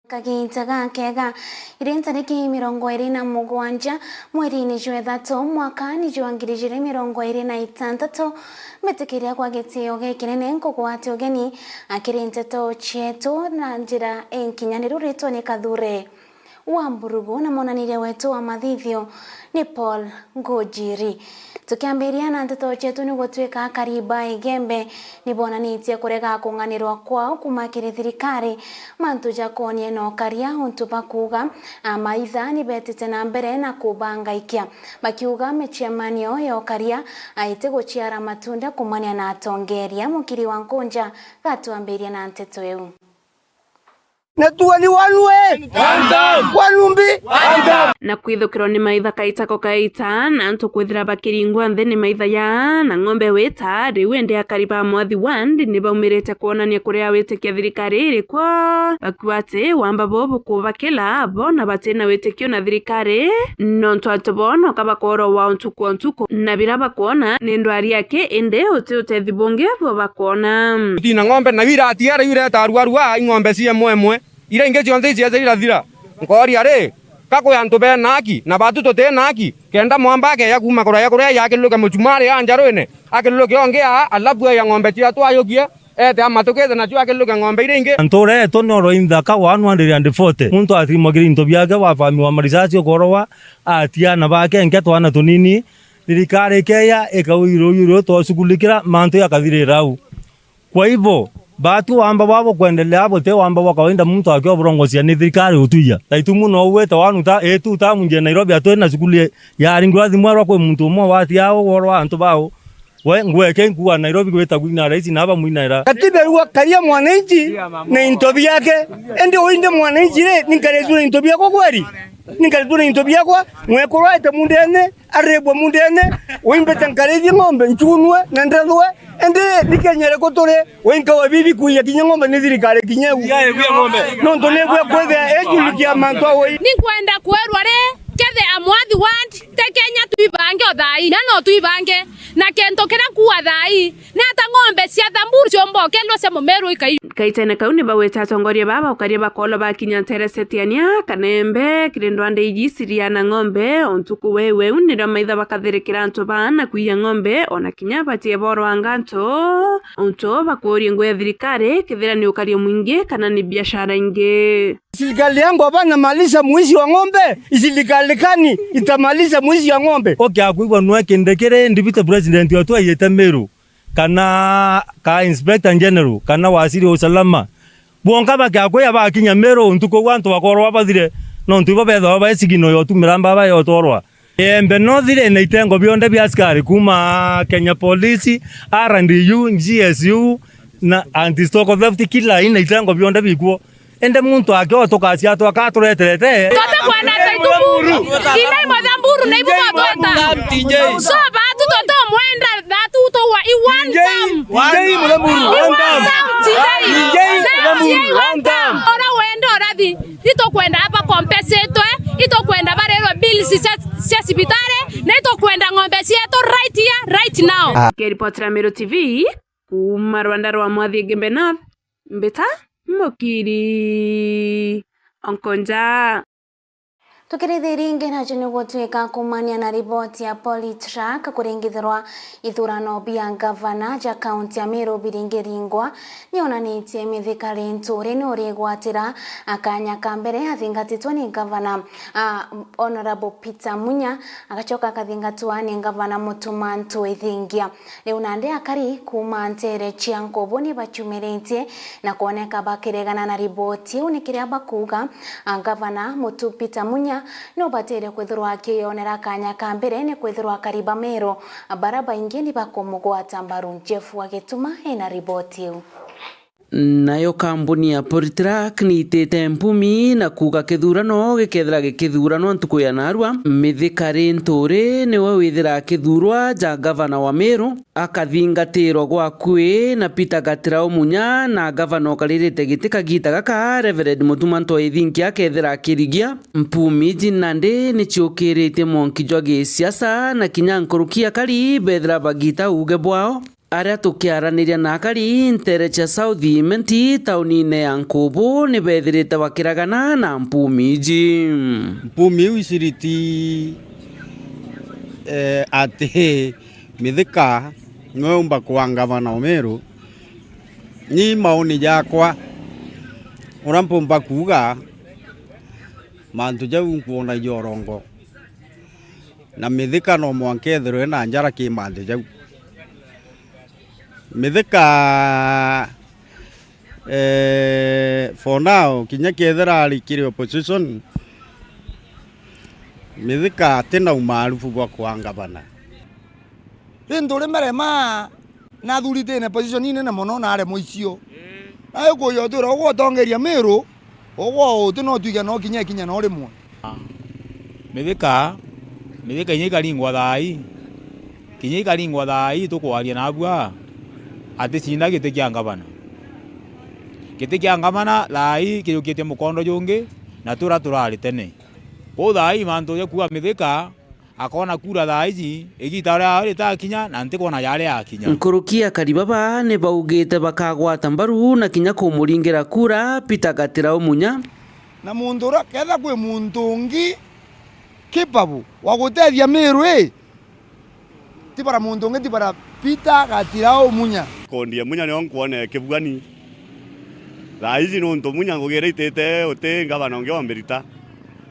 Kagitaga kega iri tariki 27 mweri-ini jwa ithatu mwaka-ini jwa 2026 metikiria kwa gitio gikinene nkugwate ugeni akiri nteto chietu na njira enkinyaniru ritwa ni Kathure Wamburugu na monanire wetu wa mathithio ni Paul Ngujiri. Tukiambiria na nteto chetu ni gutwika Kariba Igembe ni bonanitie kurega kunganirwa kwao kumakiri thirikari mantu jakonie no karia untu bakuga amaitha ni betete na mbere na kubangaikia makiuga mechemanio yo karia aite guchiara matunda kumania na atongeria mukiri wa Nkunja gatuambiria na nteto eu na tuani wanwe wanumbi na kwithukirwo ni maitha kaitako kaita na antu kwithira bakiringwa nthi ni maitha ya na ng'ombe wita riu ende ya Kariba mwathi wandi ni baumirite kuonania kuria witikia thirikari iri kwa bakwate wamba bobo kubakila abo na batena witikio na thirikari no ntwatu bono kabakoro wa ntuku na biraba kuona ni ndwari yake ende utethi bunge bo bakona tina ng'ombe na wira atiara yure taruarua ng'ombe cie mwemwe ira inge cionthe cie irathira nkori ari kako ya ntobe naki na batu tote naki kenda mwamba ke ya kuma kuria yakiluka muchumari anjaroine akiluka ongea alabu ya ng'ombe cia twayokie ete amatokeze na chwa kiluka ng'ombe ire inge ntore to noro inda ka 140 muntu atimagiri into byake wa fami wa marisacio korwa atia na bake nke twana tunini thirikari keya ekawiro to sukulikira manto ya Kathire rau kwa hivyo batu wamba babo kuendelea bote wamba wakaenda muntu akio burongosia ni thirikari utuya taitumu no weta wanuta etu munje Nairobi atwena sukuli ya ringwathi mwarwa kwa muntu mwa wati yao worwa antu bao we ngweke nkuwa Nairobi kweta kwina rais na aba mwinaira katibe ruwa karia mwananchi na intobi yake ende oinde mwananchi re ninkarezuna intobi yako kweli ninkarezuna intobi yako mwekorwa ete mundene arebwa mundene oimbe tankarezi ng'ombe nchunwe na ndalwe ende dikenyere kotore wenka wabibi kuya kinyang'ombe ni thirikari kinyewu no ntone gwe kwethe ejulikia mantu awo ninkwenda kwerwa re kethe amwathi wand te Kenya tuibange othai na no tuibange na kento kira kuwa thai na ata ng'ombe cia Thamburu ciombo kendo cia Mumeru ikai kaitene kauni baweta atongoria baba ukaria bakolo bakinya teresetiania kanembe kirindwande ijisiria na ng'ombe ontuku wewe unira maitha bakathirikira antu bana kuiya ng'ombe ona kinya batie boro anganto onto bakuria ngwe thirikari kithira ni ukaria mwingi kana ni biashara ingi serikali yangu hapana maliza mwizi wa ng'ombe serikali kani itamaliza mwizi wa ng'ombe akuigwa nwa kindekere ndibite president wetu ayete Meru kana ka inspector general kana wasiri usalama bonka bakakwe abakinya Meru ntuko wantu bakorwa bathire no ntubo betho baesigino yo tumiramba ba yo torwa embe no thire na itengo bionde bya askari kuma Kenya Police RNDU GSU na anti-stock theft kila ina itengo bionde bikuo ende muntu akyo tokasia to akatureterete tote kwenda Taitumu ina Thamburu na ibuka tweta so batu toto mwenda batu to wa I one time ora wenda orathi ito kwenda hapa compensate ito kwenda barero bills cia sibitare na ito kwenda ng'ombe cietu right here right now Keripotera Meru TV kuma Rwanda rwa mwathi Igembe North mbeta mukiri Onkonja Tukirithiri ingi nacio niguo twika kumania na riboti ya Polytrack kuringithirwa ithurano bia gavana ja kaunti ya Meru biringiringwa nionanitie mithikari nturi ni urigwatira akanya ka mbere athingatitwo ni gavana Honorable Peter Munya agacoka akathingatwa ni gavana Mutuma Ntwithingia. Riu nandi akari kuma ntere cia Nkobo ni bachumiritie na kuoneka bakiregana na riboti iu ni kiria bakuga gavana Mutu Peter Munya no batire kwithirwa akionera kanya ka mbere ni kwithirwa kariba Meru baraba ingi ni bakumugwata mbaru. Jeff Wagetuma ena riboti iu. Nayo kambuni ya Polytrack ni itete mpumi na kuga kithurano gikethira gikithurano ntuku ya narua mithikari nturi niwe withira kithurwa ja gavana wa Meru akathingatirwo gwakui na Peter Gatirao Munya na gavana okaririte giti kagita gaka Reverend Mutuma Ntwithingia akethira akirigia mpumi jinande ni ciukirite monki jwa gisiasa na kinya nkurukia kari bethira bagita uge bwao aria tukiaraniria na akari ntere cia South Imenti taunine ya Nkobo ni bethirite bakiragana na mpumi iji. Mpumi wisiriti ati mithika ng'omba kwa gavana wa Meru ni maoni jakwa urampomba kuga mantu jau nkuona jorongo na mithika no mwankethirwe na njara ki mantu jau mithika for now kinya kethira ari kiri opposition mithika tena umaarufu gwa kwa gavana rindu rimerema na thuritine position ine na muno na are muicio na yuko yotura ogwo tongeria Meru ogwo utino tuiga no kinya no rimwe mithika inyikalingwa thai kinya ikalingwa thai tukwaria na bwa ati cinda giti kia gavana thai kiyukite mukondo jungi na turari tene ko thai mantu ya kuwa mithika akona kura thai igita ria ari ta kinya na ntikona yale ya kinya nkurukia karibaba ni baugite bakagwata mbaru na kinya kumuringira kura Peter Gatirao Munya na mundu ra ketha kwi muntu ungi kipabu wa gutethia Meru ti bara muntu ungi ti bara Peter Gatirao Munya kondia Munya ni nkuone kibugani thaici no nto Munya ngugire itete uti gavana ungi wa Mberita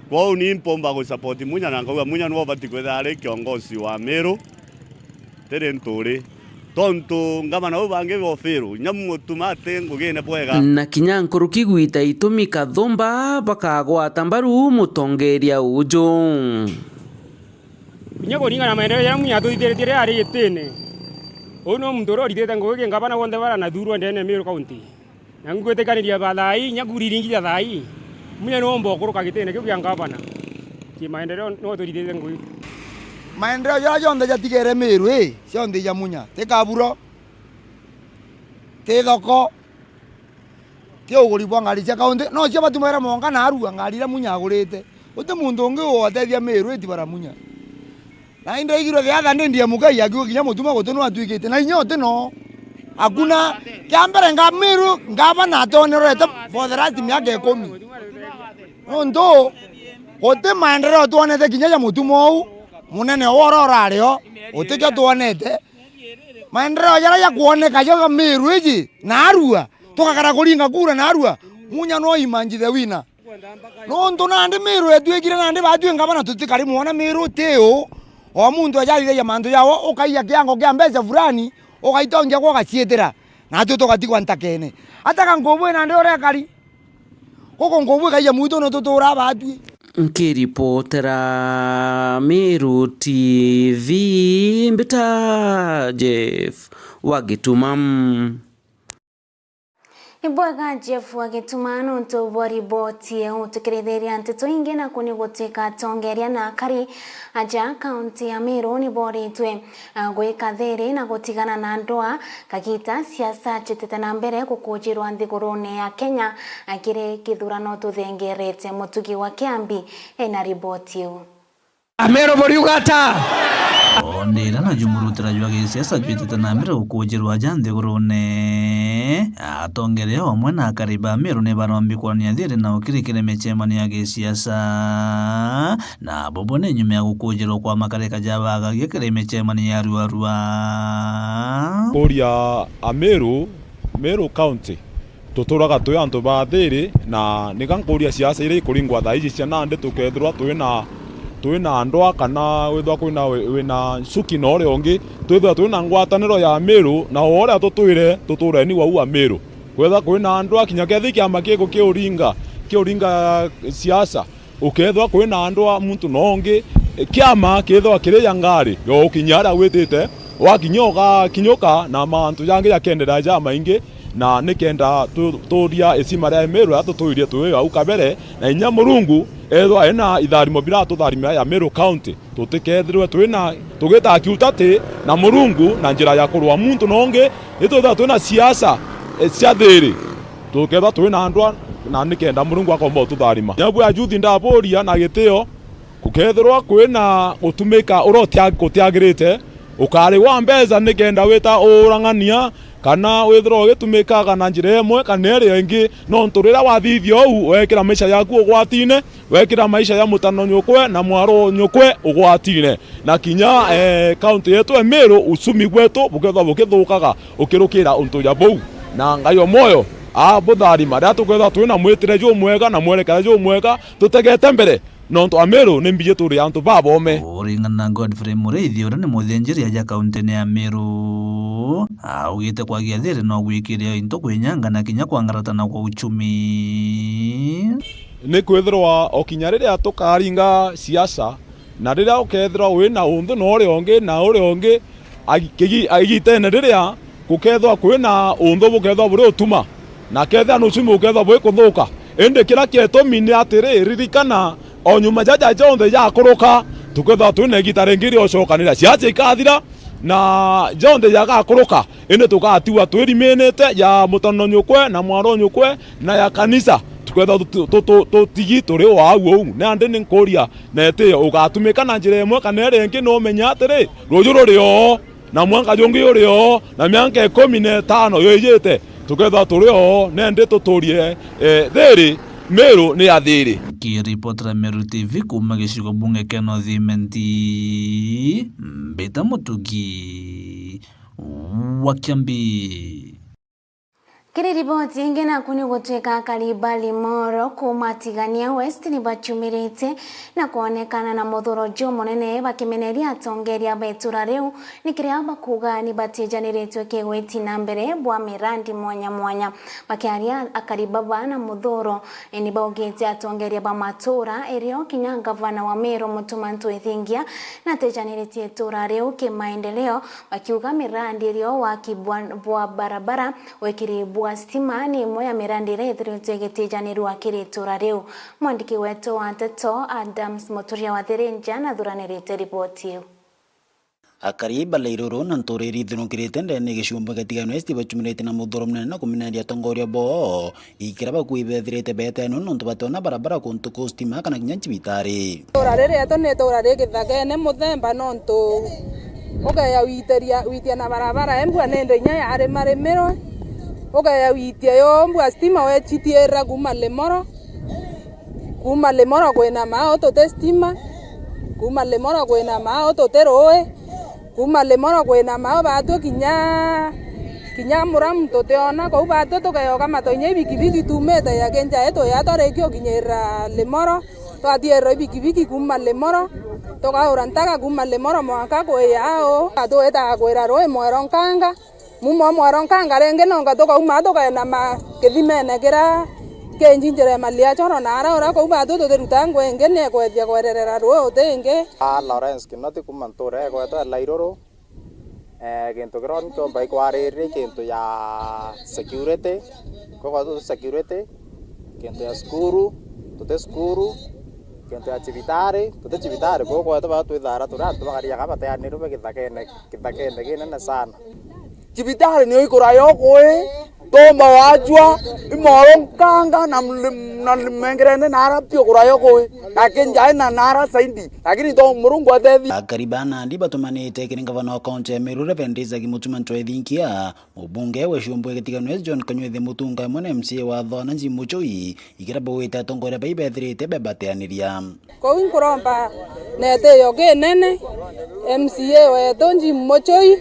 kwao ni mpomba go support Munya na ngauga Munya no bati kwetha ari kiongozi wa Meru tere nturi tonto gavana u bange bofiru nyamutuma ate ngugine bwega na kinya nkuruki gwita itumika thomba bakagwata mbaru mutongeria ujo kinya kuringa na maendeleo ya Munya tuithirire ari itene uno mndoro ritete ngugi gavana wonde bara na thurwa ndene Meru county na ngwetekaniria bathai nyaguriringia thai Munya no mbokuruka gitene kiu kia gavana ki maendeleo no turitete ngui maendeleo ya yonde jatigere Meru cionde ya Munya te kaburo te thoko te uguri bwa ngari cia kaunti no cia batumera monga na arua ngari ira Munya agurite uti mundu ungi wotethia Meru eti bara Munya na indo igiro thia thande ndia mugai akiu kinya Mutuma gutunu atuikite na inyote no akuna kiambere nga Meru gavana atonerete for the last miaka 10 ndo ote maendeleo tuonete kinya ya Mutuma u munene worora ario utikyo tuonete maendeleo yara ya kuoneka yoga Meru iji na arua tukakara kuringa kura na arua Munya no imanji the winner no ndo nandi Meru etwikire nandi batwe gavana tutikari muona Meru teo o mundu ajalire ya mandu yao ukaiya kiango kia mbeza fulani ukaitongia kwa gacietera na tutogatigwa ntakene ataka Nkobo na ndi orekari koko Nkobo kaiya muito no tutura batwi nkiripotera Meru TV mbita Jeff Wagetuma Ibwaga Jeff Wagetuma nuntu bwa riboti utukiritheria nteto ingi na kuni gutwika tongeria na akari aja kaunti ya Meru ni boritwe gwika thiri na gutigana na ndoa kagita siasa chitete na mbere gukujirwa nthigurune ya Kenya akiri kithurano tuthengerete mutugi wa Kiambi ena riboti Amero boriugata ondera na jumurutira jwa gisiasa jwitete na Meru kujirwa jande gurune atongere omwe na kariba Meru ne barambikwania thire na ukirikire mechemani ya gisiasa na bobone nyume ya gukujirwa kwa makareka jabaga gikire mechemani ya ruarua kuria Meru County tuturaga twi antu bathiri na nigankuria siasa ire kuringwa thaiji cia nande tukethirwa twina andwa kana withwa kwina wina suki no ri ongi twithwa twina ngwataniro ya Meru na oria tutwire tutureni wa Meru kwetha kwina andwa kinya kethi kiama kigo kiuringa siasa ukethwa kwina andwa muntu no ongi kiama kethwa kiriya ngari yo kinyara witite wakinyoka kinyoka na mantu yange yakendera ja maingi na nikenda turia isima ya Meru atutuirie tuwe au kabere na inya Murungu ethwa ena itharimo bila tutharimo ya Meru County tutikethirwe twina tugita akiutati na Murungu na njira ya kurwa muntu nonge itutha twina siasa cia thiri tuketha twina andwa na nikenda Murungu akomba tutharima nyabu ya juthi ndaboria na gitio kukethirwa kwina utumika urotia kutiagirite ukari wa mbeza nikenda wita urangania kana withro gitumikaga na njira imwe kana iri ingi no nturira wathithio u wekira maisha yaku ugwatine wekira maisha ya mutano nyukwe na mwaro nyukwe ugwatine na kinya county yetu Meru usumi gwetu bukethwa bukithukaga ukirukira untu ya bau na ngayo moyo buthari maria tuketha twina mwitire ju mwega na mwerekera ju mwega tutegete mbere nonto Meru ni mbije turi antu babome uringana Godfrey Mureithi ura ni muthenjeri ya kaunti ya Meru ugite kwagia thiri no gwikiria into kwinyanga na kinya kwangaratana kwa uchumi ni kwithirwa okinya riria tukaringa siasa na riria ukethirwa wina undu no uri ongi na uri ongi agitene riria gukethwa kwina undu bukethwa buri utuma na ketha no uchumi ukethwa buri kuthuka ende kira kietumi ni atiri ririkana o nyuma jaja jonthe ya kuruka tuketha twina gitare ngiri ocokanira siasa ikathira na jonthe yagakuruka ende tukatiwa twirimenete ya mutano nyukwe na mwaro nyukwe na ya kanisa tuketha tutigi turi wau na ande ni nkuria na ete ugatumika na njira imwe kana ringi no menya atiri rujuru rio na mwanga jungi urio na mianka 15 yoyete tuketha turi o na ende tuturie thiri Meru ni athiri kiripotera Meru TV kuma gicigo bunge kia North Imenti Mbita Mutugi wa Kiambi. Kiri ripoti ingi na kuni gutwika Kariba Limoro kumatigania West ni bachumirite na kuonekana na muthorojo munene bakimeneria atongeria betura riu nikiria bakuga ni batijaniritwe kigwiti na mbere bwa mirandi mwanya bakiaria Akariba bana muthoro ni baugite atongeria ba matura erio kinya gavana wa Meru Mutumantu Ethingia na tejaniritwe tura riu kimaendeleo bakiuga mirandi rio wa kibwa barabara wekiri stima ni moya mirandi rethiro tegetijanirwa akiritura riu mwandiki wetu wa Teto Adams Moturia wa Thirinja na thuranirite ripoti Akariba Lairoro na ntoreri thunukirite ndene gicumba gatigano esti bachumirite na muthoro munene na kuminaria tongoria bo ikiraba kuibethirite beteno nontu batona barabara kuntu kustima kana kinya cibitari tora riri atone tora rigithagene muthemba nontu ogaya witia na barabara embwa nende nya yare maremero ogaya witia yo mbwa stima we chitiera kuma Limoro kwena mao tote stima kuma Limoro kwena mao tote roe kuma Limoro kwena mao batu kinya muramu tote ona ko batu tukayoga matonye bikibiki tumete ya kenja eto ya tore kyo kinyera Limoro to atiero bikibiki kuma Limoro toka urantaka kuma Limoro mwaka ko yao atu eta kwera roe mwaronkanga mumo mwaronkanga renge nonga toka umatoka na ma kithimene kira kenjinjere malia choro nara ora ko batu to terutango engene kwethia kwererera ro tenge Lawrence Kinoti kumantore ko to Lairoro gento gron to bai kwarere gento ya security ko security gento ya skuru gento ya civitare ko to batu idara to rat bagari ya kama tayari rube kitakene gine sana cibitari ni ikura yo koe tomba wajwa imorong kanga na mengerene nara pio kurayo koi akenja na nara saindi lakini to murungu atethi akaribana ndi batumanite kiri gavana wa kaunti ya Meru Reverend Isaac Mutuma Ntwethinkia mubunge wa Ciumbu Gitiganwa John Kanyuthi Mutunga mwene MCA wa Thona Njimuchoi ikiraba wita tongoria baibethirite bebateaniria ko inkuromba nete yoge nene MCA wetu Njimuchoi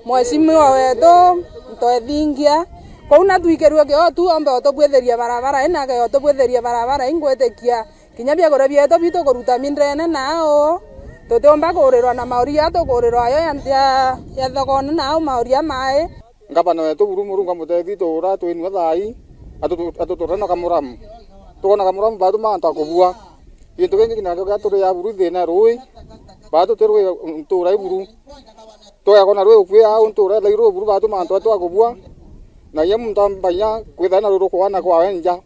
mheshimiwa wetu Ntwethinkia ko una tuikerwe ke tu ambe otobwetheria barabara ina ke otobwetheria barabara ingwetekia kinyabia gore bieto bito koruta mindrene nao totomba korerwa na mauria to korerwa yo ya thogone nao mauria mae ngabana wetu buru murunga mutethi tora twinwa thai atutorana kamuramu tokona kamuramu badu manta kubua into kengi kinako gatore ya buru thina rui badu terwe ntura buru to ya kona rwe ukwe au ntura lairo buru badu manta to akubua na yemu ntambanya kwithana ruru kwana kwa wenja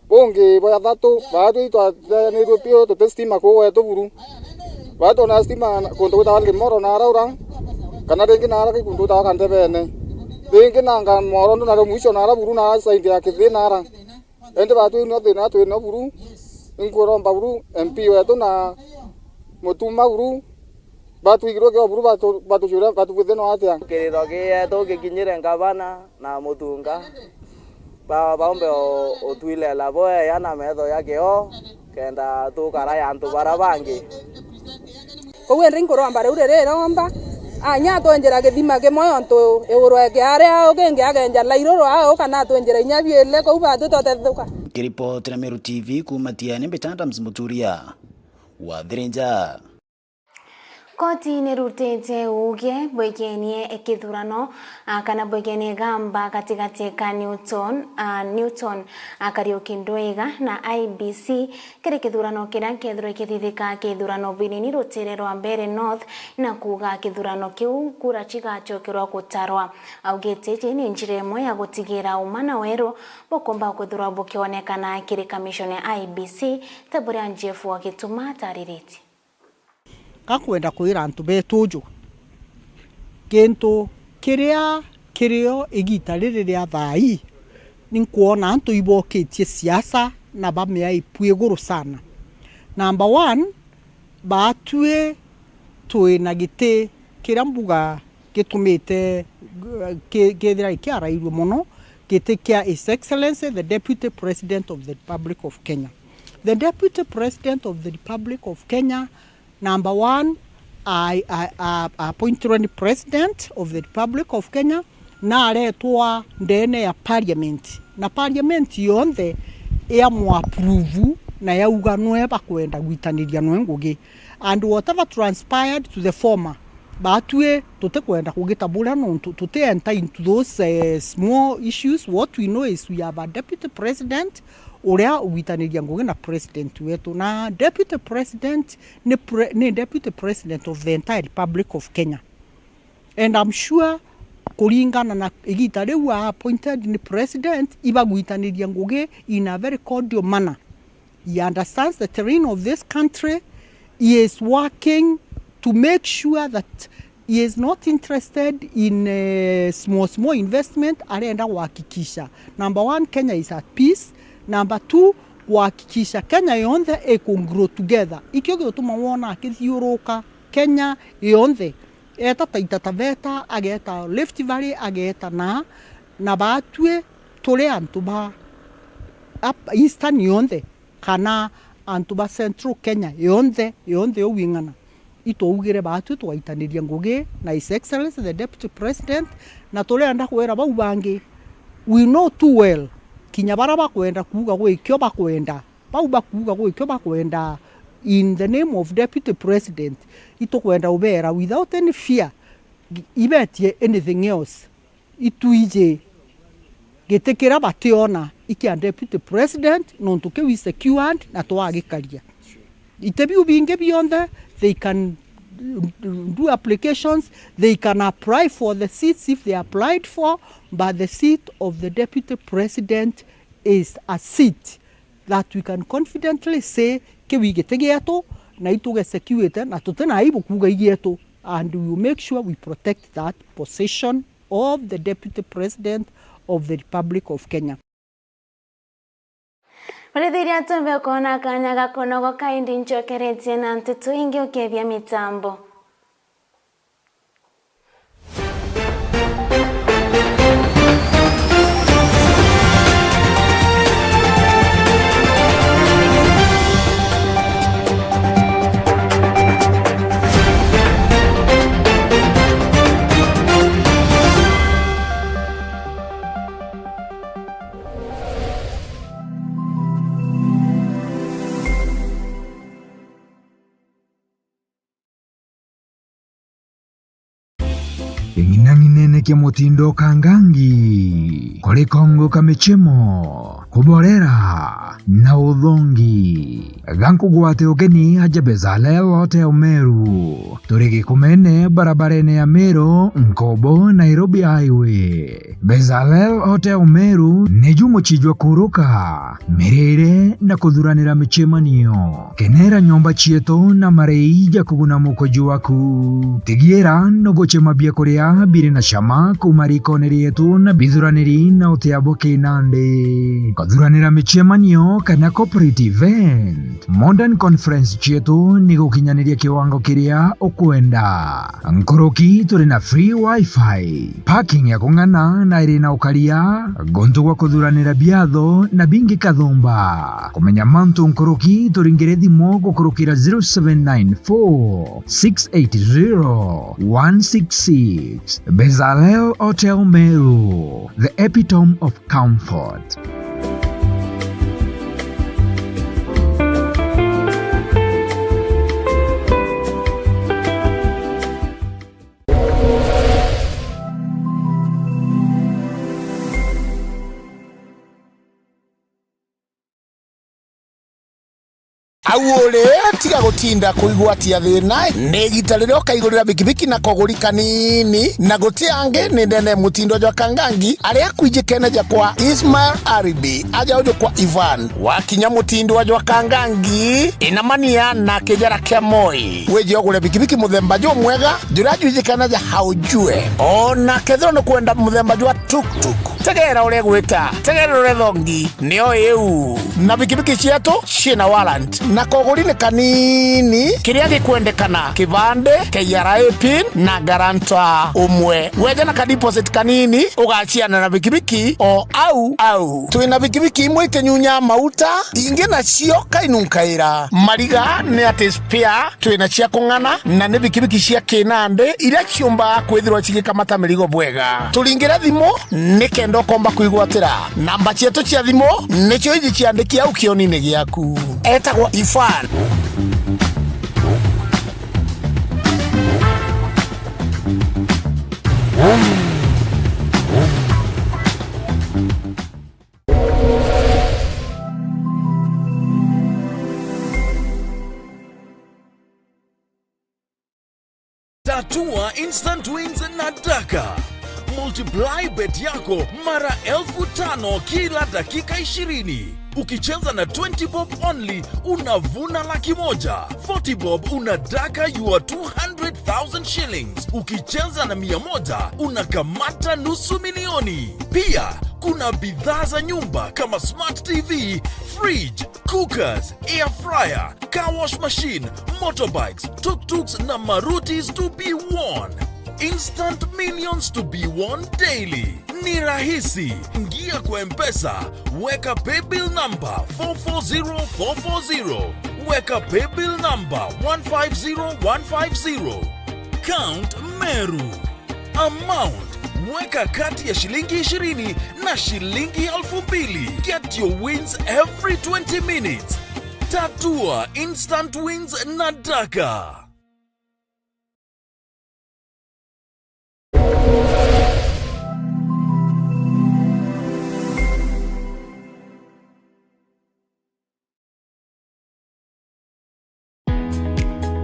bonge boya thatu badu itwa ne rupio to testima ko wetu buru badu na stima kundu tawali moro na raura kana rengi na ara kundu tawa kante bene rengi nanga moro na ro mwisho na ara buru na saidi ya kithina ara ende badu no thina tu no buru ingoromba buru MP wetu na Mutuma buru batu igiro ke buru batu jura batu kwitheno atia kiriro ke to ke kinyire ngavana na Mutunga baombe otwile la boya yana metho yake o kenda tukara yantu barabangi ko wen ring koromba rure romba anya to njera githima ke moyo ntu euro ke area o kenge agenja lairoro ao kana to njera nyabiele ko batu totethuka kiripoti na Meru TV kumatiani Betanda Mzimuturia wa Thirinja. Koti nirutete uge bwegenie ekithurano kana bwegenie gamba katikati ka Newton Kariuki Ndwiga na IBC kiri kithurano kira kethiro ikithithika kithurano binini rutire rwa mbere North na kuga kithurano kiu kura chigachokirwa gutarwa augete ni njira imwe ya gutigira umana weru bokomba kuthura bukionekana kiri commission ya IBC tabura njefu wa Gituma taririti kakwenda kwira antu betuju kento kirio igita riri ria thai ninkuona antu iboketie siasa na bamea ipue guru sana. Number 1 batue twina gite kiria mbuga gitumite kethira ikiarairu muno gite kia His Excellency the Deputy President of the Republic of Kenya. The Deputy President of the Republic of Kenya, number 1, I appointed President of the Republic of Kenya na aretwa ndene ya Parliament. Na Parliament yonthe ya approve na ya uganwe bakwenda gwitaniria nwe ngugi. And whatever transpired to the former, batue tutekwenda kugitabura no tute enter into those small issues. What we know is we have a Deputy President uria ugitaniria ngugi na president wetu, na Deputy President ni Deputy President of the entire Republic of Kenya. And I'm sure kuringana na igita riu appointed ni president ibagwitaniria ngugi in a very cordial manner. He understands the terrain of this country. He is working to make sure that he is not interested in small investment. Arenda kuhakikisha number 1 Kenya is at peace. Number 2 kuhakikisha Kenya yonthe grow together. Ikio gituma wona akithiuruka Kenya yonthe eta Taita Taveta ageta Rift Valley ageta na batue tole antuba up Eastern yonthe kana antuba Central Kenya yonthe owingana ito ugire batue twaitaniria ngugi na His Excellency the Deputy President na tole anda kwera bau bangi. We know too well kinya bara bakwenda kuga gwikyo bakwenda bau bakuga gwikyo bakwenda in the name of Deputy President ito kwenda ubera without any fear ibetie anything else ituije getekera bationa ikia Deputy President nontuke we secured na twagikaria itebi ubinge beyond that. They can do applications, they can apply for the seats if they applied for, but the seat of the Deputy President is a seat that we can confidently say ke wigetegeato na ituge security na tutena aibu kuga igeto, and we will make sure we protect that position of the Deputy President of the Republic of Kenya. Marithiria tumbe kuona kanya gakonogo kaindi nchokeretie na ntutu ingi ukevya mitambo. Ng'inang'inene kia mutindo kangangi kore kongo kamechemo kuborera na uthongi gankugwate ukeni aja Bezalel Hotel Meru turigi kumene barabarene ya Meru Nkobo Nairobi Highway. Bezalel Hotel Meru neju muchijwa kuruka mirire na kuthuranira michemanio kenera nyomba chieto na mareija kuguna mukoju waku tigiera no gochema bia kuria bire na shama kumarikone rietu na bithuraniri na utiabo kinande kuthuranira michemanio kana corporate event modern conference chietu ni gukinyaniria kiwango kiria ukwenda nkoroki turi na free wifi parking ya kung'ana na iri na ukaria gontu gwa kuthuranira biatho na bingi kathumba kumenya mantu nkoroki turingire thimo gukurukira 0794 680 166. Bezalel Hotel Meru, the epitome of comfort. Awole tiga gutinda kuigwatia thina ni gitarire ukaigurira bikibiki na koguri kanini na gutiange ni ndene mutindo jwa kangangi aria kuijikene ja kwa Ismail Aribi aja ujo kwa Ivan wakinya mutindo jwa kangangi inamania na kijara kia Moi weje ogure bikibiki muthemba jo mwega jura juijikana ja haujue ona kethro no kwenda muthemba jwa tuktuk tegera ure gwita tegera ure thongi nio eu na bikibiki cietu cina warrant na koguri ni kanini kiria gikwendekana kibande KRA pin na garanta umwe weje na ka deposit kanini ugachiana na bikibiki o au twina bikibiki imwe itenyunya mauta inge na cio kainunkaira mariga ni ati spare twina cia kung'ana na ni bikibiki cia kinande iria ciumba kwithirwa cigikamata mirigo bwega turingira thimo ni kendo komba kuigwatira namba cietu cia thimo ni cio iji ciandiki au kionini giaku etagwo Ifan. Tatua Instant Wins na Daka. Multiply bet yako mara 5,000 kila dakika 20. Ukicheza na 20 bob only unavuna $100,000. 40 bob unadaka your 200,000 shillings. Ukicheza na 100 unakamata $500,000. Pia kuna bidhaa za nyumba kama smart TV, fridge, cookers, air fryer, car wash machine, motorbikes, tuk-tuks na marutis to be won. Instant millions to be won daily. Ni rahisi. Ingia kwa M-Pesa, weka paybill number 440440. Weka paybill number 150150. Count Meru. Amount, weka kati ya shilingi 20 na shilingi 2,000. Get your wins every 20 minutes. Tatua Instant Wins na Daka.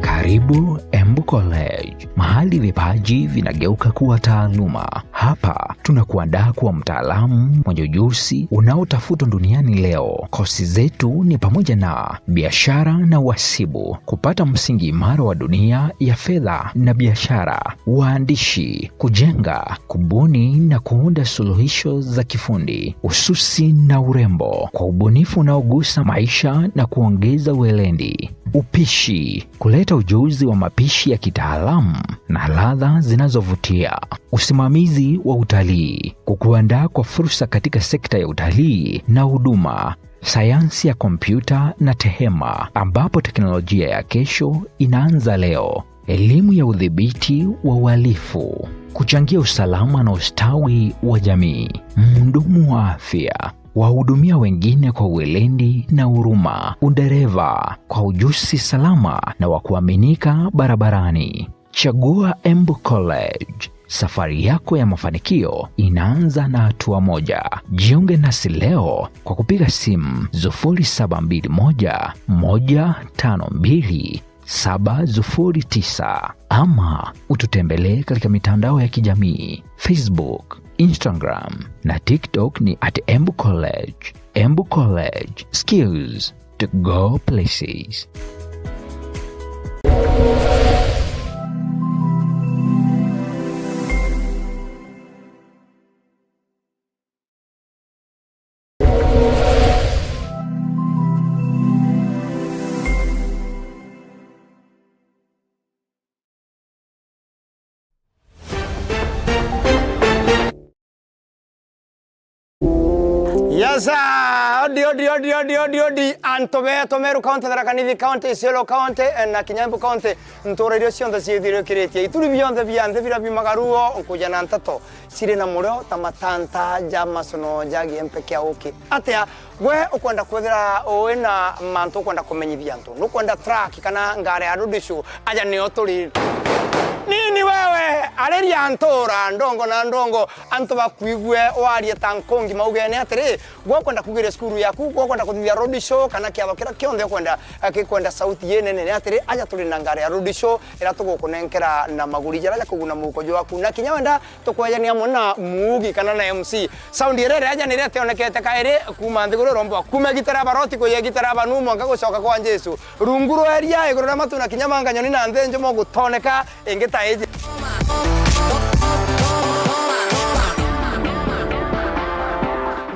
Karibu Karibu Embu College, mahali vipaji vinageuka kuwa taaluma. Hapa tunakuandaa kuwa mtaalamu mwenye ujuzi unaotafutwa duniani leo. Kozi zetu ni pamoja na biashara na uhasibu, kupata msingi imara wa dunia ya fedha na biashara, uandishi, kujenga, kubuni na kuunda suluhisho za kifundi, ususi na urembo kwa ubunifu unaogusa maisha na kuongeza uelendi, upishi, kuleta ujuzi wa mapishi ya kitaalamu na ladha zinazovutia, usimamizi wa utalii, kukuandaa kwa fursa katika sekta ya utalii na huduma, sayansi ya kompyuta na tehema ambapo teknolojia ya kesho inaanza leo, elimu ya udhibiti wa uhalifu, kuchangia usalama na ustawi wa jamii, mhudumu wa afya, wahudumia wengine kwa uelendi na huruma, udereva kwa ujuzi salama na wa kuaminika barabarani. Chagua Embu College. Safari yako ya mafanikio inaanza na hatua moja. Jiunge nasi leo kwa kupiga simu 0721 152 709 ama ututembelee katika mitandao ya kijamii Facebook, Instagram na TikTok ni @Embu College. Embu College, skills to go places. Yasa, odi Antobe Meru County Rakanithi County Isiolo County na Kinyambu County ntorerio cionthe ciithirio kiretie ituri bionthe bianthe bira bimagaruo nkujana ntato sire na murio tamatanta jamasono jagi empeke auki atia we ukwenda kwethira wina mantu ukwenda kumenyithia antu nukwenda track kana ngare ya rudishu aja ni oturi nini wewe areria antora ndongo na ndongo antu bakuigwe warie tankongi maugene atiri gwa kwenda kugira skuru yaku gwa kwenda kuthia road show kana kiaba kira kionde kwenda sauti yenene atiri aja tuli na ngare ya road show ira tugukunenkera na maguri jara kuguna mukojo waku na kinyawenda tukwajania mona mugi kana na MC sound irere aja nirete onekete kaire kuma ndiguro rombo kuma gitara baroti ko ye gitara banumo ngagocoka kwa Jesu runguru eria iguru na matuna kinyamanga nyoni na ndenjo mo gutoneka engeta eje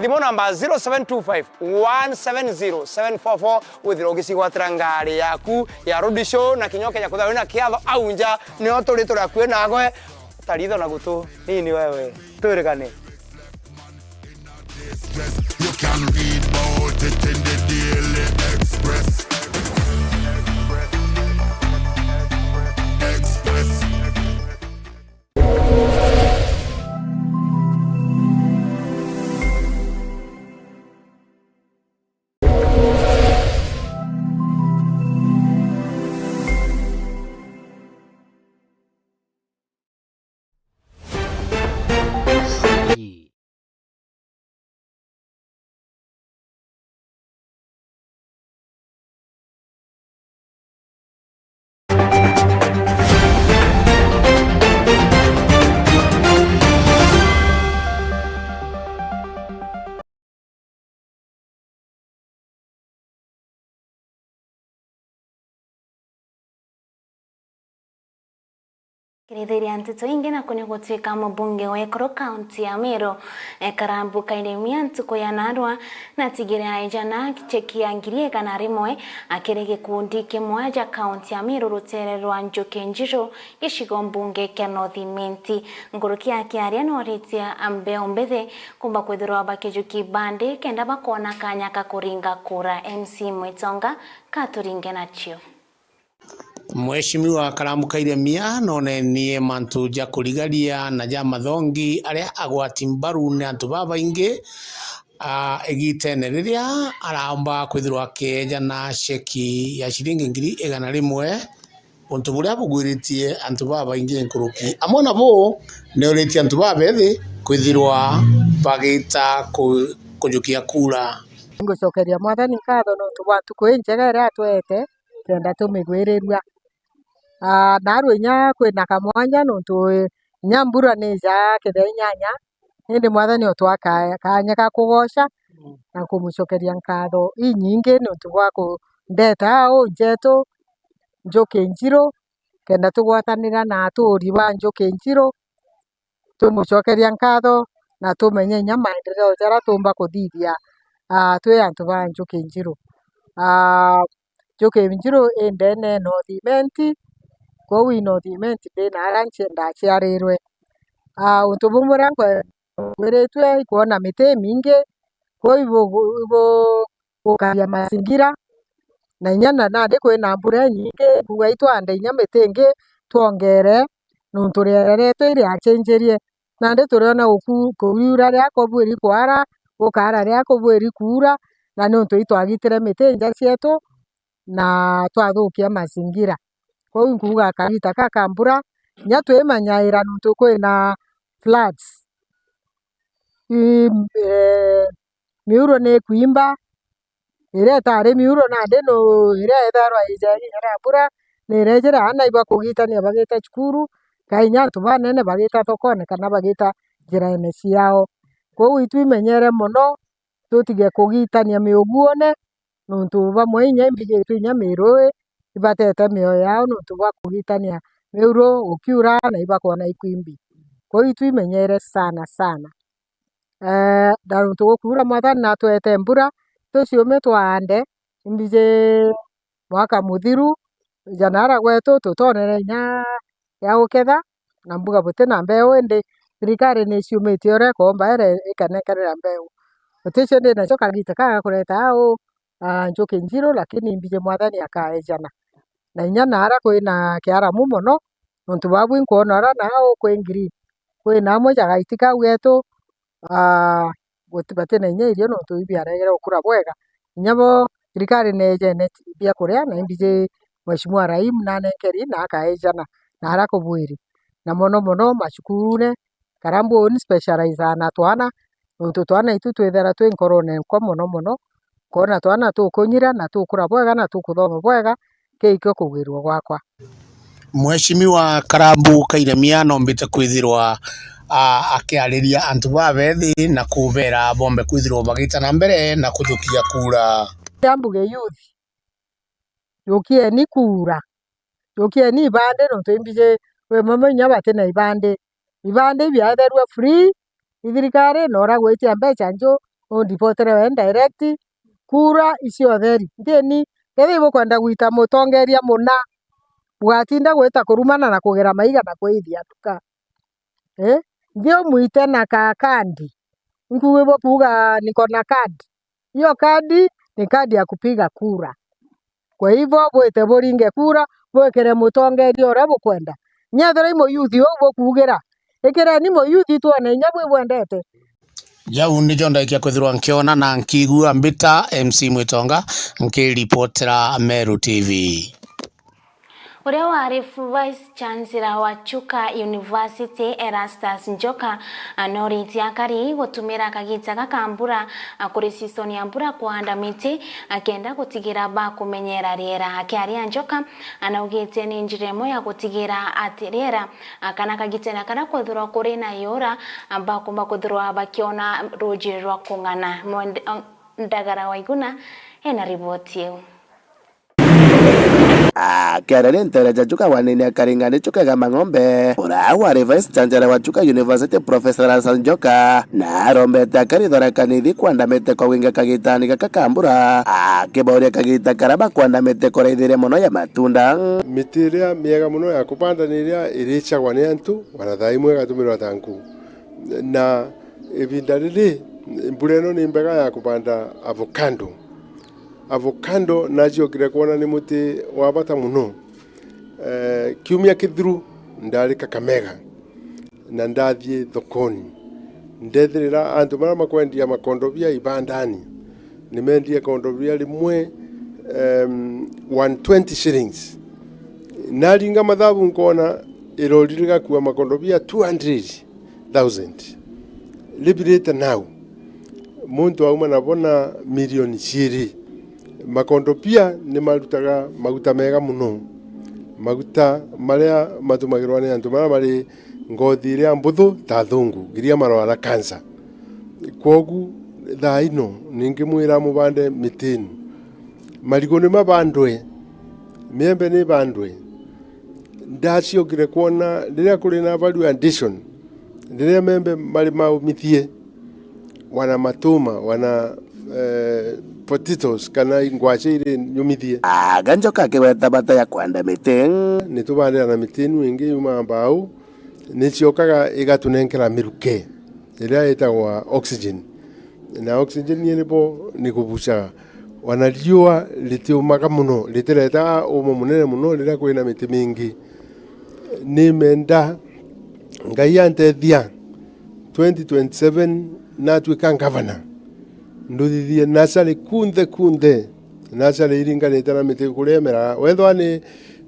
Limo namba 0725 170 744 uthirogisi gwatira ngari yaku ya road show na kinyoke ya kuthawe na kiatho aunja ni otorito ra kwena gwe taritho na gutu nini wewe turekane You can read about it in the Daily Express. Kirithiria ntito ingi na kuni gutwika mubunge wa Ekuru County ya Meru Karambuka Iremia ntuko ya Narwa na tigire aijana chekia ngirie kana rimwe akire gikundi kimwe ja county ya Meru rutere rwa Njoke Njiro gishigo mbunge kya North Imenti nguruki yake aria no ritia ambe ombethe kumba kwithirwa bakijuki bande kenda bakona kanya kakuringa kura MC Mwitonga katuringe nacio. Mheshimiwa Karambuka Iremia none nie mantu ja kurigaria na ja mathongi aria agwati mbaru ne antu babaingi egitene riria aramba kwithirwa keja na sheki ya shilingi 100,000 untu buria bugwiritie antu babaingi nkuruki amwe nabo ne uritie antu babethi kwithirwa bagita kujukia kura ngucokeria mwathani ngatho no tubatu kwinjega ria twete kenda tumigwirirwa narwe nya kwina kamwanya nontu nyambura nija kethe nyanya indi mwathani otwaka kanya ka kugosha na kumucokeria nkatho inyingi nontu gwa kundeta njetu Njuki Njiru kenda tugwatanira na aturi ba Njuki Njiru tumucokeria nkatho na tumenye nya maendeleo jara tumba kuthithia twi antu ba Njuki Njiru. Njuki Njiru indene North kou North ndina aranche ndaciarirwe untu bumwe ngwiritwe ikuona miti mingi kou ibo gukaria mazingira na inyana nandi kwina mbura nyingi kuga itwande inya miti ingi twongere nontu riera rietu iriachenjerie nandi turiona kuriura ria kubwiri kwara gukara ria kubwiri kuura na nontu itwagitire miti nja cietu na twathukia mazingira kou nkuga kagita ka mbura nya twimanyaira nontu kwina floods miuro ni kuimba iretari miuro nandi no iretharwa ijera mbura nirejera ana iba kugitania bagita cukuru kainya antu banene bagita thokone kana bagita njiraine ciao kou itwimenyere muno tutige kugitania miuguone nontu bamwe inya imbigitwe inya mirui ibatete mioyo yao nontu bwa kugitania miuro gukiura na ibakwona ikwimbi kou itwimenyere sana na nontu gukura mwathani natwete mbura tuciume twande imbije mwaka muthiru janara gwetu tutonere inya ya guketha na mbuga butina mbeu indi thirikari niciumitie uria ikomba ikanekerera mbeu uticio ndinacio kagita ka kureta Njuki Njiru lakini imbije mwathani akaejana na inya nara kwina kiaramu muno nontu babu nkuona ora nao kwi green kwina amwe jagaiti kau getu batina inya irio nontu ibiaregere gukura bwega inya bo thirikari nejene bia kuria na imbije Mheshimiwa Rahim nanenkeri na akaejana nara kubwiri na muno macukurune karambuni specialize na twana nontu twana itu twithera twi nkorone nkwa muno kona twana tukunyira na tukura bwega na tukuthoma bwega kikio kugwirwa gwakwa. Mheshimiwa Karambu Kairemia nombite kwithirwa akiariria antu babethi na kubera bombe kwithirwa bagitana mbere na kujukia kura Kiambuge youth yukieni kura yukieni ibande nontu imbije we mama inya batina ibande ibiatherua free ithirikari nora gwitia mbeca nju undipotere direct kura icio theri ndini kethi bukwenda gwita mutongeria muna bwatinda gwita kurumana na kugera maiga na kwithia tuka ndio muite na kandi nkuwe bo kuga niko na kadi hiyo kadi ni kadi ya kupiga kura kwa hivyo bwite buringe kura bwekere mutongeria uria bukwenda nyathira imo youth bo kugera ekera ni mo youth tuone inya bwe bwendete jau ni ndaikia kwithirwa nkiona na nkigua mbita MC Mwitonga nkiripotera Meru TV. Uria wari Vice Chancellor wa Chuka University Erastus Njoka anoritia kari gutumira kagita gakambura kuri season ya mbura kuhanda miti akenda gutigira ba kumenyera riera akiaria Njoka anaugite ni njiremo ya gutigira ati riera kana kagitena kana kuthurwa kuri na yora amba kumba kuthurwa bakiona ruji rwa kungana Ndagara Waiguna ena ripoti yeu. Kiarani ntereja Chuka wanene karingani Chuka gama ng'ombe ura wari Vice Chancellor wa Chuka University Professor Erastus Njoka na rombete akaridhora kanithi kwandamite kwa winga kagitani kakambura akiboria kagita karaba kwandamite koraithire muno ya matunda miti iria miega muno ya kupanda ni iria iricagwa ni antu warathai mwega tumirwa tanku na ivinda riri mbura ino ni mbega ya kupanda avocado nacio kire kuona ni muti wa bata muno kiumia kithiru ndari Kakamega na ndathie thokoni ndethirira antu mara makwendia makondobia ibandani nimendie kondobia rimwe 120 shillings naringa mathabu nkona iroririga kuwa makondobia 200,000 libirite now muntu auma nabona milioni ciri makondo pia ni marutaga maguta mega muno maguta maria matumagirwa ni antu maria mari ngothi iria mbuthu ta thungu ngiria marwara cancer. Kogu thaino ningimwira mubande mitinu marigo ni mabandwe miembe ni bandwe ndaciokire kuona riria kuri na value addition riria membe mari maumithie wana matuma wana potatoes kana ingwache ire nyumithie Ganjoka akiweta bata ya kwanda miti nitubandira na mitinu ingi yuma mbau niciokaga igatunenkera miruke iria itagwa oxygen na oxygen nibo nikubucaga wana riua ritiumaga muno ritireta umo munene muno riria kwina miti mingi ni menda ngai antethia 2027 na tuika governor nduthithie nasari kunthe nasari iringanite na miti kuria mera wethwa ni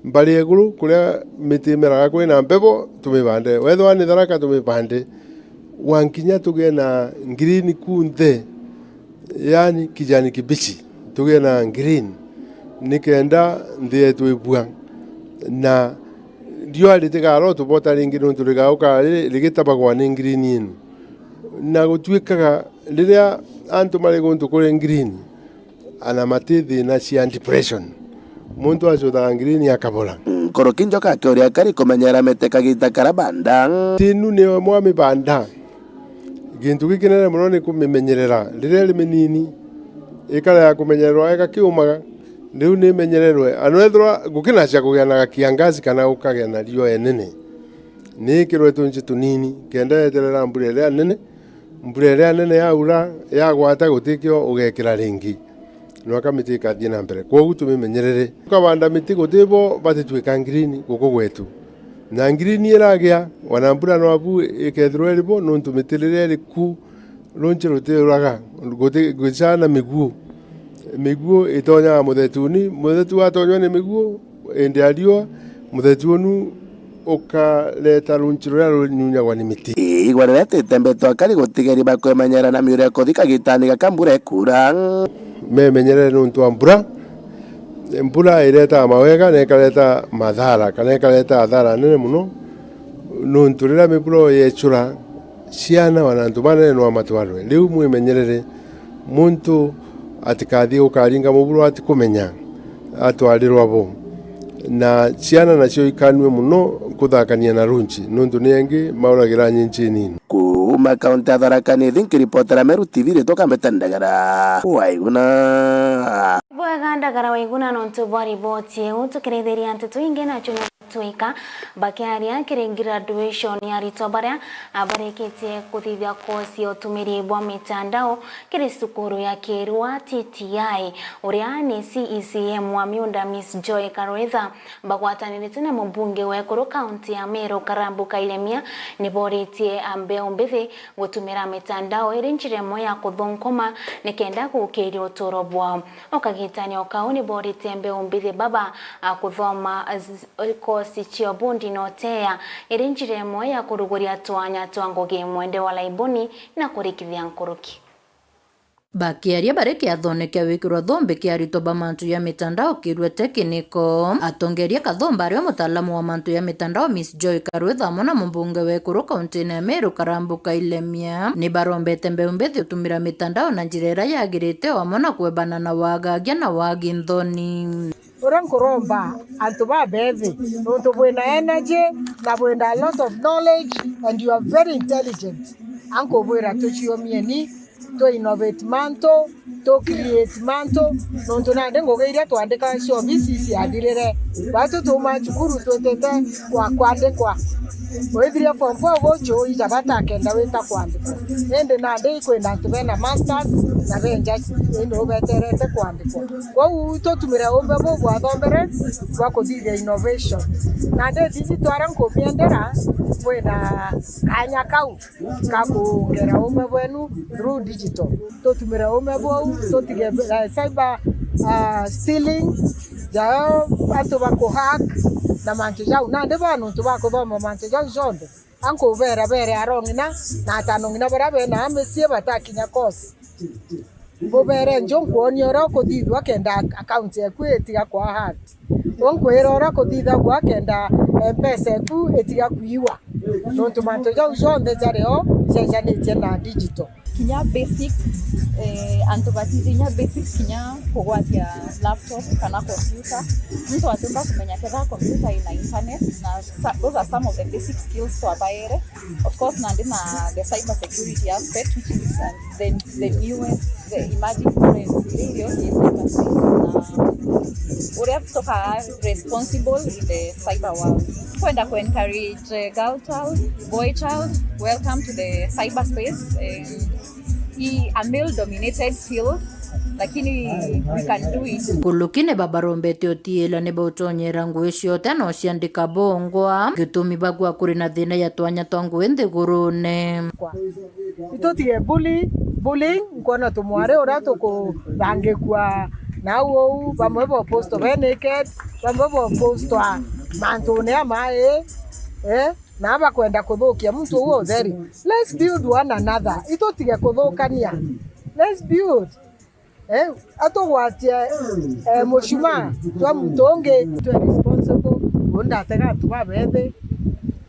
mbari eguru kuria miti meraga kwina mbebo tumibande wethwa ni tharaka tumibande wankinya tuge na green kunthe yani kijani kibichi tuge na green nikenda ndie tuibua na dio litigaro tubota ringi no turigauka ligitabagwa ni green inu na gutwikaga riria antu mari guntu kuri green ana matithi na cia depression muntu acuda green akabora Korokinjoka akiuria kari kumenyera mite kagita karabanda tinu ni mwami banda gintu gikinene muno ni kumimenyerera riria ri minini ikara ya kumenyererwa igakiumaga riu ni menyererwe anwethwa gukinacia kugiana kiangazi kana ukagea na rio enene ni kirwe tunji tunini kenda eterera mbura iria nene yaura yagwata gutikio ugekira ringi no kamiti ikathie na mbere koguo tumimenyerere tukabanda miti gutibo batitwika green guku gwetu na green iragia wana mbura no abu ikethirwe ribo no ntumitirire riku runchi rutiraga gucana miguo itonya muthetu atonywa ni miguo ende ario muthetu nu ukaleta runchi ruria runyunyagwa ni miti igwarete tembeto akari gutigeri bakwemenyera na miure kuthika gitani gakambura ekura memenyerere nuntu wa mbura ireta mawega na ikareta madhara kana ikareta athara nene muno nuntu riria miburo yechura ciana wanantu manene no amatwarwe riu mwimenyerere muntu atikathie ukaringa muburo atikumenya atwarirwa bo na ciana nacio ikanwe muno kuthakania na runchi nuntu ni engi mauragira nyinchi nini kuma kaunti ya Tharaka Nithi nkiripotera Meru TV ritoka mbetendagara waiguna bwega ndagara waiguna nontu bwa riboti egu tukiritheria nteto ingi na chuno twika bakiaria kiri graduation ya rito baria abareketie kuthithia kosi utumiri bwa mitandao kiri sukuru ya Kirwa TTI uria ni CECM wa miunda Miss Joy Karwetha bagwatanirite na mubunge wa Ekuru kaunti ya Meru Karambuka Ilemia niboretie ambeo mbithi gutumira mitandao iri njira moya kuthonkoma nikenda gukiria utoro bwao okagitani okauni borite ambeo mbithi baba kuthoma kosi chio bundi notea iri njira moya kuruguria twanya twangoge mwende wa laiboni na kurikithia nkuruki bakiaria bareke athoneke wikirwa thombe kiarito ba mantu ya mitandao kirwe tekiniko atongeria kathomba ario mutaalamu wa mantu ya mitandao Miss Joy Karwetha mona mbunge wa Ekuru kaunti ya Meru Karambuka Ilemia ni barombete mbeumbete utumira mitandao na njira yagirite wa mona kwebana na wagagia na wagi nthoni ura nkuromba antu babethi nuntu bwina energy na bwina a lot of knowledge and you are very intelligent anko bwira tuchiomie ni to innovate manto to create manto nontu nande ngogeiria twandika cio bicisi adirire batu tuma chukuru twetete kwa kwandikwa wethiria form 4 gocho ijabata kenda weta kwandikwa ende nande ikwenda tubena masters na benja ende obeterete kwandikwa kwa to tumira ombe bo bwa thombere bwa kuthithia innovation nande thithi twara nkomiendera kwenda kanya kau kakugera ombe bwenu through digital to tumira ombe bo to tige cyber stealing jao atu bako hack na mantu jau nande banu tu bako thoma mantu jau jonde anko bere arongina na tanongina bara na amesie batakinya kosi bo bere njonko oniora ko didwa kenda account ya kweti kwa hat onkwera ora kuthitha gwa kenda mpesa ku etiga kuiwa no tomato jo jonde jareo cenjanitie na digital kinya basic antobatizinya basic kinya kugwatia laptop kana computer mtu atumba kumenya ketha computer ina internet na those are some of the basic skills to abaere of course na the cyber security aspect which is the newest the emerging trends radio is cyber toka responsible in the cyber world kwenda ku encourage girl child boy child welcome to the cyberspace a male dominated field lakini we can do it kulukine babarombete otiela ne botonyera ngwe ciothe no ciandika bongwa gitumi bagwa kuri na thina ya twanya twangu ende gurune itotie bullying ngona tumware ora tuko range kwa nawo bamwe bo post naked bamwe bo post mantu ne amae na bakwenda kuthukia mtu uo theri. Let's build one another. Itotige kuthukania. Let's build. Atogwatia mushuma twa mutonge twa responsible unda tega tuba bethe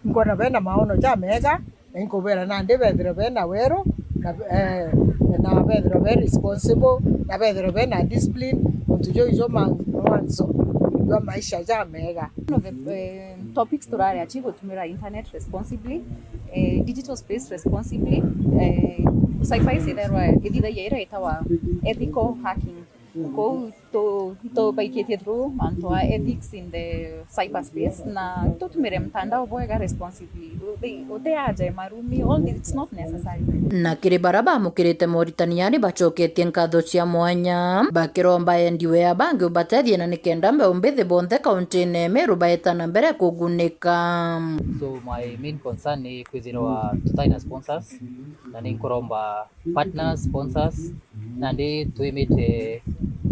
ngona bena maono ja mega nkobera na ndebethero bena wero na bethero very responsible na bethero bena discipline untujo ijo manzo wa maisha ja mega. One of the topics turare achieve tumira internet responsibly, digital space responsibly, sci-fi sederwa edida yera itawa ethical hacking. Ko to baikete through mantoa ethics in the cyberspace na to tumire mtandao boega responsibly. Ote aje marumi all this it's not necessary. Na kiri baraba mukirite Mauritania bachoketie nkatho cia mwanya bakiromba endiwe abange ubatethie na nikenda mbe umbithe bonthe kaunti ne Meru baetana mbere kugunika. So my main concern ni kwithirwa tutaina sponsors na ni nkoromba partners sponsors na ndi twimite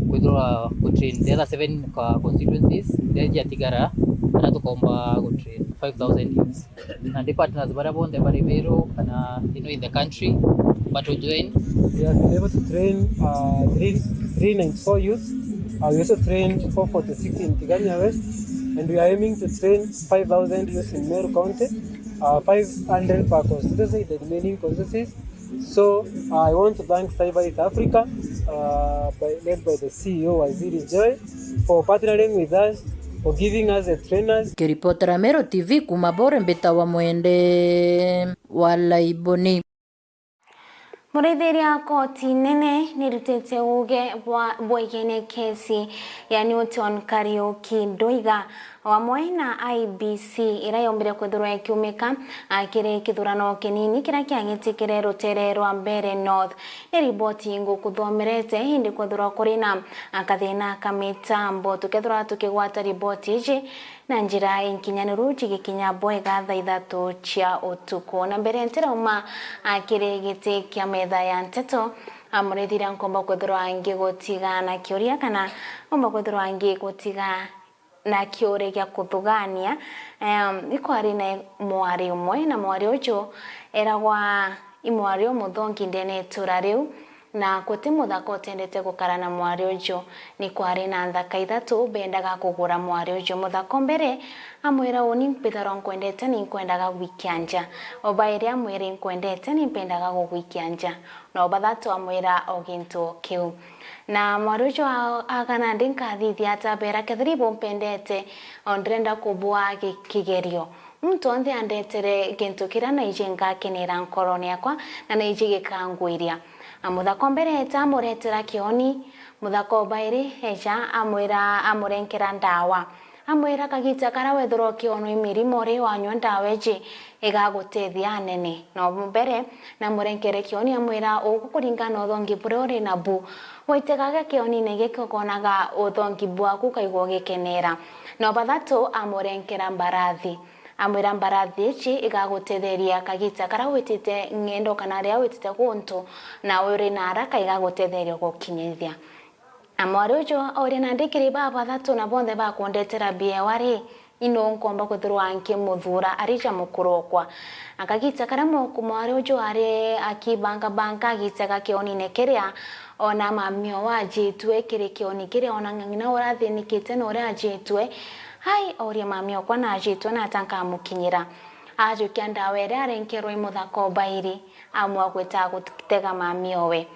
kwithirwa kutrain the other 7 constituencies ndeja tigara na tukomba kutrain 5,000 youths na ndi partners bara bonde bari Meru kana in the country but to join we have been able to train 394 youths. We also trained 446 in Tigania West and we are aiming to train 5,000 youths in Meru County, 500 per constituency, the remaining constituencies. So I want to thank Cyber East Africa, led by the CEO Waziri Joy, for partnering with us, for giving us the trainers. Kiripotera Meru TV kumabore mbeta wa mwende wala iboni. Muretheria koti nene nirutete uge bwaigene kesi ya Newton Kariuki Ndoiga wamwe na IBC irayombire kwithurwa ikiumika akiri kithurano kinini kira kiagitikire rutere rwa mbere North ni riboti ngukuthomerete hindi kwithurwa kuri na akathina kamitambo tukethura tukigwata riboti iji na njira inkinyaniru jigikinya bwega thaa 3 cia utuku na mbere ntirauma akiri giti kia metha ya nteto amurethira nkomba kwithurwa angi gutiga na kiuria kana omba kwithurwa angi gutiga na kiore gya kuthugania ikwari na mwari umwe na mwari ucio eragwa imwari umuthongi ndene tura riu na kuti muthako utendete gukara na mwari ucio ni kwari na nthaka 3 bendaga kugura mwari ucio muthako mbere amwira uni mpitharo nkwendete ni nkwendaga gwikianja obaire amwira nkwendete ni mpendaga gugwikianja no bathatu amwira ogintu kiu na mwari ucio agana ndinkathithia atabera kethribo mpendete ondrenda kubua kigerio mtu onde andetere gintu kira na ijenga kinira nkoroni yakwa na naijige kangwiria amuthako mbere eta muretera kioni muthako bairi eja amwira amurenkera ndawa amwira kagita kara wethoro kiono imirimo ri wanywa ndawa eje igagutethia nene no mbere na murenkere kioni amwira ukukuringana uthongi bure uri nabu waitekaga kioni negikokonaga uthongi bwaku kaigwo gikenera no bathatu amurenkera mbarathi amwira mbarathi ichi igagutetheria kagita kara witite ngendo kana ria witite guntu na uri na haraka igagutetheria gukinyithia amwari ucio ori na ndikiri baba thatu na bonthe bakundetera bia wari ino nkomba kuthirwa nke muthura arija mukurokwa akagita karamo kumware ujo are akibanga banka agitaka kionine keria ona mamio wajitwe kire kioni kire ona ng'ina orathi nikite no rajitwe hai oria mamio kwa na ajitwe na tanka mukinyira ajo kyanda were arenkero imuthako bairi amwa gweta gutega mamiowe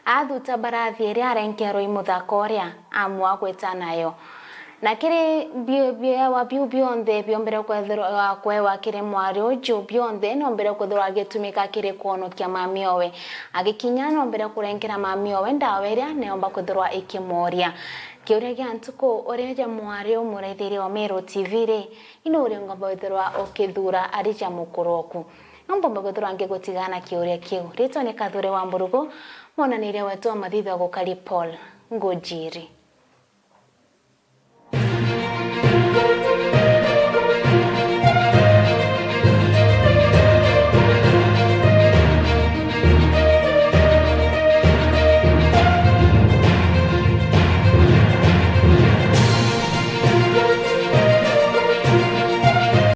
athuta barathi ere arenkero imuthako ria amwa gweta nayo na kire bio bionde biombere kwethirwa kwewa kire mwari ujo bionde no mbere kwethirwa agitumika kire kuonokia mamiowe agikinya no mbere kurenkera mamiowe ndaweria neomba kwethirwa ikimoria kiuria gia ntuko oreja mwari umuraithiri wa Meru TV ri ino uri ngomba kwethirwa ukithura arija mukoroku ngomba kwethirwa ngigutigana kiuria kiu rito ni Kathure wa Mburugu monanire wetu mathitha gukari Paul Ngojiri.